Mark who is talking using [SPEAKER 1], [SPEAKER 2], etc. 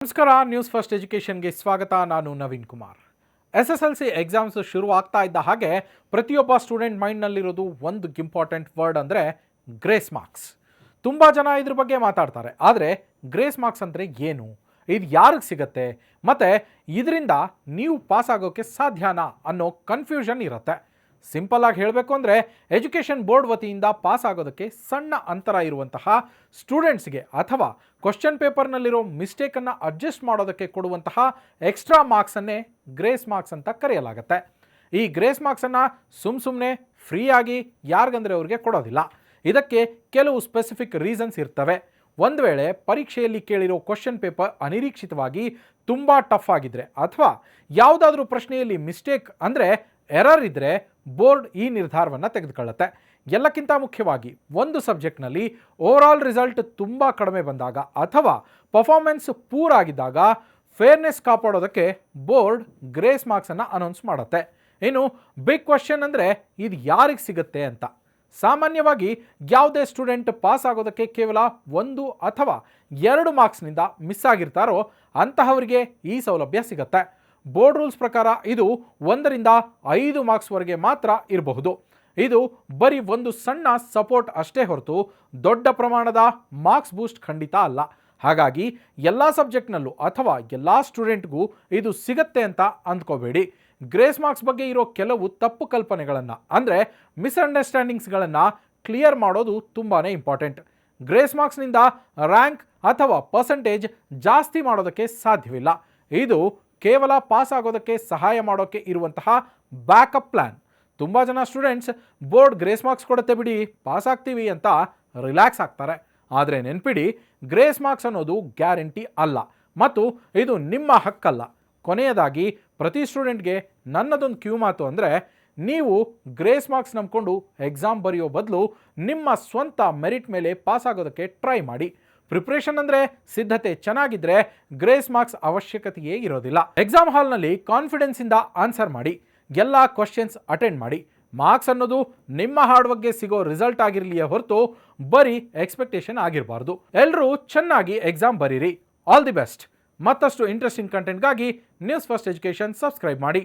[SPEAKER 1] ನಮಸ್ಕಾರ, news first ಎಜುಕೇಷನ್ಗೆ ಸ್ವಾಗತ. ನಾನು ನವೀನ್ ಕುಮಾರ್. SSLC ಎಕ್ಸಾಮ್ಸ್ ಶುರು ಆಗ್ತಾ ಇದ್ದ ಹಾಗೆ ಪ್ರತಿಯೊಬ್ಬ ಸ್ಟೂಡೆಂಟ್ ಮೈಂಡ್ನಲ್ಲಿರೋದು ಒಂದು ಇಂಪಾರ್ಟೆಂಟ್ ವರ್ಡ್ ಅಂದರೆ ಗ್ರೇಸ್ ಮಾರ್ಕ್ಸ್. ತುಂಬ ಜನ ಇದ್ರ ಬಗ್ಗೆ ಮಾತಾಡ್ತಾರೆ. ಆದರೆ ಗ್ರೇಸ್ ಮಾರ್ಕ್ಸ್ ಅಂದರೆ ಏನು, ಇದು ಯಾರಿಗೆ ಸಿಗತ್ತೆ, ಮತ್ತು ಇದರಿಂದ ನೀವು ಪಾಸ್ ಆಗೋಕ್ಕೆ ಸಾಧ್ಯನಾ ಅನ್ನೋ ಕನ್ಫ್ಯೂಷನ್ ಇರುತ್ತೆ. ಸಿಂಪಲ್ ಆಗಿ ಹೇಳಬೇಕು ಅಂದರೆ ಎಜುಕೇಷನ್ ಬೋರ್ಡ್ ವತಿಯಿಂದ ಪಾಸ್ ಆಗೋದಕ್ಕೆ ಸಣ್ಣ ಅಂತರ ಇರುವಂತಹ ಸ್ಟೂಡೆಂಟ್ಸ್ಗೆ ಅಥವಾ ಕ್ವಶನ್ ಪೇಪರ್ನಲ್ಲಿರೋ ಮಿಸ್ಟೇಕನ್ನು ಅಡ್ಜಸ್ಟ್ ಮಾಡೋದಕ್ಕೆ ಕೊಡುವಂತಹ ಎಕ್ಸ್ಟ್ರಾ ಮಾರ್ಕ್ಸನ್ನೇ ಗ್ರೇಸ್ ಮಾರ್ಕ್ಸ್ ಅಂತ ಕರೆಯಲಾಗುತ್ತೆ. ಈ ಗ್ರೇಸ್ ಮಾರ್ಕ್ಸನ್ನು ಸುಮ್ಮನೆ ಫ್ರೀಯಾಗಿ ಯಾರಿಗಂದರೆ ಅವ್ರಿಗೆ ಕೊಡೋದಿಲ್ಲ. ಇದಕ್ಕೆ ಕೆಲವು ಸ್ಪೆಸಿಫಿಕ್ ರೀಸನ್ಸ್ ಇರ್ತವೆ. ಒಂದು ವೇಳೆ ಪರೀಕ್ಷೆಯಲ್ಲಿ ಕೇಳಿರೋ ಕ್ವಶನ್ ಪೇಪರ್ ಅನಿರೀಕ್ಷಿತವಾಗಿ ತುಂಬ ಟಫ್ ಆಗಿದ್ರೆ ಅಥವಾ ಯಾವುದಾದ್ರೂ ಪ್ರಶ್ನೆಯಲ್ಲಿ ಮಿಸ್ಟೇಕ್ ಅಂದರೆ ಎರರ್ ಇದ್ದರೆ ಬೋರ್ಡ್ ಈ ನಿರ್ಧಾರವನ್ನು ತೆಗೆದುಕೊಳ್ಳುತ್ತೆ. ಎಲ್ಲಕ್ಕಿಂತ ಮುಖ್ಯವಾಗಿ ಒಂದು ಸಬ್ಜೆಕ್ಟ್ನಲ್ಲಿ ಓವರಾಲ್ ರಿಸಲ್ಟ್ ತುಂಬ ಕಡಿಮೆ ಬಂದಾಗ ಅಥವಾ ಪರ್ಫಾರ್ಮೆನ್ಸ್ ಪೂರ್ ಆಗಿದ್ದಾಗ ಫೇರ್ನೆಸ್ ಕಾಪಾಡೋದಕ್ಕೆ ಬೋರ್ಡ್ ಗ್ರೇಸ್ ಮಾರ್ಕ್ಸನ್ನು ಅನೌನ್ಸ್ ಮಾಡುತ್ತೆ. ಇನ್ನು ಬಿಗ್ ಕ್ವಶನ್ ಅಂದರೆ ಇದು ಯಾರಿಗೆ ಸಿಗುತ್ತೆ ಅಂತ. ಸಾಮಾನ್ಯವಾಗಿ ಯಾವುದೇ ಸ್ಟೂಡೆಂಟ್ ಪಾಸ್ ಆಗೋದಕ್ಕೆ ಕೇವಲ 1 ಅಥವಾ 2 ಮಾರ್ಕ್ಸ್ನಿಂದ ಮಿಸ್ ಆಗಿರ್ತಾರೋ ಅಂತಹವರಿಗೆ ಈ ಸೌಲಭ್ಯ ಸಿಗುತ್ತೆ. ಬೋರ್ಡ್ ರೂಲ್ಸ್ ಪ್ರಕಾರ ಇದು 1ರಿಂದ 5 ಮಾರ್ಕ್ಸ್ವರೆಗೆ ಮಾತ್ರ ಇರಬಹುದು. ಇದು ಬರೀ ಒಂದು ಸಣ್ಣ ಸಪೋರ್ಟ್ ಅಷ್ಟೇ ಹೊರತು ದೊಡ್ಡ ಪ್ರಮಾಣದ ಮಾರ್ಕ್ಸ್ ಬೂಸ್ಟ್ ಖಂಡಿತ ಅಲ್ಲ. ಹಾಗಾಗಿ ಎಲ್ಲ ಸಬ್ಜೆಕ್ಟ್ನಲ್ಲೂ ಅಥವಾ ಎಲ್ಲ ಸ್ಟೂಡೆಂಟ್ಗೂ ಇದು ಸಿಗತ್ತೆ ಅಂತ ಅಂದ್ಕೋಬೇಡಿ. ಗ್ರೇಸ್ ಮಾರ್ಕ್ಸ್ ಬಗ್ಗೆ ಇರೋ ಕೆಲವು ತಪ್ಪು ಕಲ್ಪನೆಗಳನ್ನು ಅಂದರೆ ಮಿಸ್ಅಂಡರ್ಸ್ಟ್ಯಾಂಡಿಂಗ್ಸ್ಗಳನ್ನು ಕ್ಲಿಯರ್ ಮಾಡೋದು ತುಂಬಾ ಇಂಪಾರ್ಟೆಂಟ್. ಗ್ರೇಸ್ ಮಾರ್ಕ್ಸ್ನಿಂದ ರ್ಯಾಂಕ್ ಅಥವಾ ಪರ್ಸೆಂಟೇಜ್ ಜಾಸ್ತಿ ಮಾಡೋದಕ್ಕೆ ಸಾಧ್ಯವಿಲ್ಲ. ಇದು ಕೇವಲ ಪಾಸ್ ಆಗೋದಕ್ಕೆ ಸಹಾಯ ಮಾಡೋಕ್ಕೆ ಇರುವಂತಹ ಬ್ಯಾಕಪ್ ಪ್ಲ್ಯಾನ್. ತುಂಬ ಜನ ಸ್ಟೂಡೆಂಟ್ಸ್ ಬೋರ್ಡ್ ಗ್ರೇಸ್ ಮಾರ್ಕ್ಸ್ ಕೊಡುತ್ತೆ ಬಿಡಿ, ಪಾಸ್ ಆಗ್ತೀವಿ ಅಂತ ರಿಲ್ಯಾಕ್ಸ್ ಆಗ್ತಾರೆ. ಆದರೆ ನೆನ್ಪಿಡಿ, ಗ್ರೇಸ್ ಮಾರ್ಕ್ಸ್ ಅನ್ನೋದು ಗ್ಯಾರಂಟಿ ಅಲ್ಲ ಮತ್ತು ಇದು ನಿಮ್ಮ ಹಕ್ಕಲ್ಲ. ಕೊನೆಯದಾಗಿ ಪ್ರತಿ ಸ್ಟೂಡೆಂಟ್ಗೆ ನನ್ನದೊಂದು ಕ್ಯೂ ಮಾತು ಅಂದರೆ, ನೀವು ಗ್ರೇಸ್ ಮಾರ್ಕ್ಸ್ ನಂಬಿಕೊಂಡು ಎಕ್ಸಾಮ್ ಬರೆಯೋ ಬದಲು ನಿಮ್ಮ ಸ್ವಂತ ಮೆರಿಟ್ ಮೇಲೆ ಪಾಸ್ ಆಗೋದಕ್ಕೆ ಟ್ರೈ ಮಾಡಿ. ಪ್ರಿಪ್ರೇಷನ್ ಅಂದರೆ ಸಿದ್ಧತೆ ಚೆನ್ನಾಗಿದ್ದರೆ ಗ್ರೇಸ್ ಮಾರ್ಕ್ಸ್ ಅವಶ್ಯಕತೆಯೇ ಇರೋದಿಲ್ಲ. ಎಕ್ಸಾಮ್ ಹಾಲ್ನಲ್ಲಿ ಕಾನ್ಫಿಡೆನ್ಸಿಂದ ಆನ್ಸರ್ ಮಾಡಿ, ಎಲ್ಲ ಕ್ವಶನ್ಸ್ ಅಟೆಂಡ್ ಮಾಡಿ. ಮಾರ್ಕ್ಸ್ ಅನ್ನೋದು ನಿಮ್ಮ ಹಾರ್ಡ್ ವರ್ಕ್ಗೆ ಸಿಗೋ ರಿಸಲ್ಟ್ ಆಗಿರಲಿಯೇ ಹೊರತು ಬರೀ ಎಕ್ಸ್ಪೆಕ್ಟೇಷನ್ ಆಗಿರಬಾರ್ದು. ಎಲ್ಲರೂ ಚೆನ್ನಾಗಿ ಎಕ್ಸಾಮ್ ಬರೀರಿ. All the best. ಮತ್ತಷ್ಟು ಇಂಟ್ರೆಸ್ಟಿಂಗ್ ಕಂಟೆಂಟ್ಗಾಗಿ ನ್ಯೂಸ್ ಫಸ್ಟ್ ಎಜುಕೇಷನ್ ಸಬ್ಸ್ಕ್ರೈಬ್ ಮಾಡಿ.